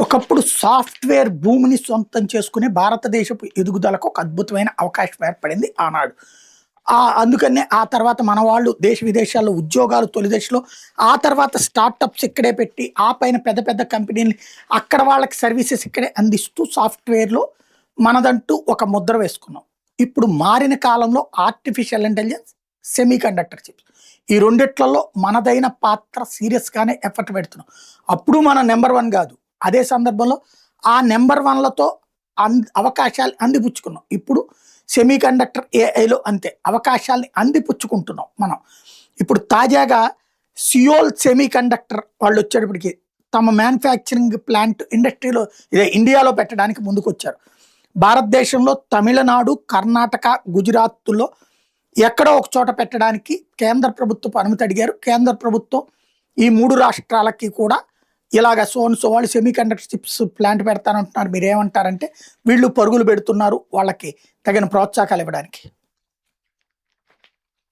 ఒకప్పుడు సాఫ్ట్‌వేర్ భూమిని సొంతం చేసుకునే భారతదేశపు ఎదుగుదలకు ఒక అద్భుతమైన అవకాశం ఏర్పడింది ఆనాడు. అందుకనే ఆ తర్వాత మన వాళ్ళు దేశ విదేశాల్లో ఉద్యోగాలు తొలి దశలో, ఆ తర్వాత స్టార్టప్స్ ఇక్కడే పెట్టి, ఆ పైన పెద్ద పెద్ద కంపెనీలని అక్కడ వాళ్ళకి సర్వీసెస్ ఇక్కడే అందిస్తూ సాఫ్ట్‌వేర్‌లో మనదంటూ ఒక ముద్ర వేసుకున్నాం. ఇప్పుడు మారిన కాలంలో artificial intelligence, semi conductor chips. ఈ రెండిట్లలో మనదైన పాత్ర సీరియస్‌గానే ఎఫర్ట్ పెడుతున్నాం. అప్పుడు మనం నంబర్ 1 గాదు. అదే సందర్భంలో ఆ నంబర్ 1లతో అవకాశాలు అందిపుచ్చుకున్నాం. ఇప్పుడు సెమీ కండక్టర్ ఏఐలో అంతే. అవకాశాల్ని అందిపుచ్చుకుంటున్నాం మనం. ఇప్పుడు తాజాగా సియోల్ సెమీ కండక్టర్ వాళ్ళొచ్చేటప్పటికి తమ మ్యానుఫ్యాక్చరింగ్ ప్లాంట్ ఇండియాలో పెట్టడానికి ముందుకొచ్చారు. భారతదేశంలో తమిళనాడు, కర్ణాటక, గుజరాత్‌లో ఎక్కడో ఒక చోట పెట్టడానికి కేంద్ర ప్రభుత్వపు అనుమతి అడిగారు. కేంద్ర ప్రభుత్వం ఈ 3 రాష్ట్రాలకి కూడా ఇలాగ సో అండ్ సో వాళ్ళు సెమీ కండక్టర్ చిప్స్ ప్లాంట్ పెడతానంటున్నారు. మీరేమంటారంటే వీళ్ళు పరుగులు పెడుతున్నారు వాళ్ళకి తగిన ప్రోత్సాహకాలు ఇవ్వడానికి.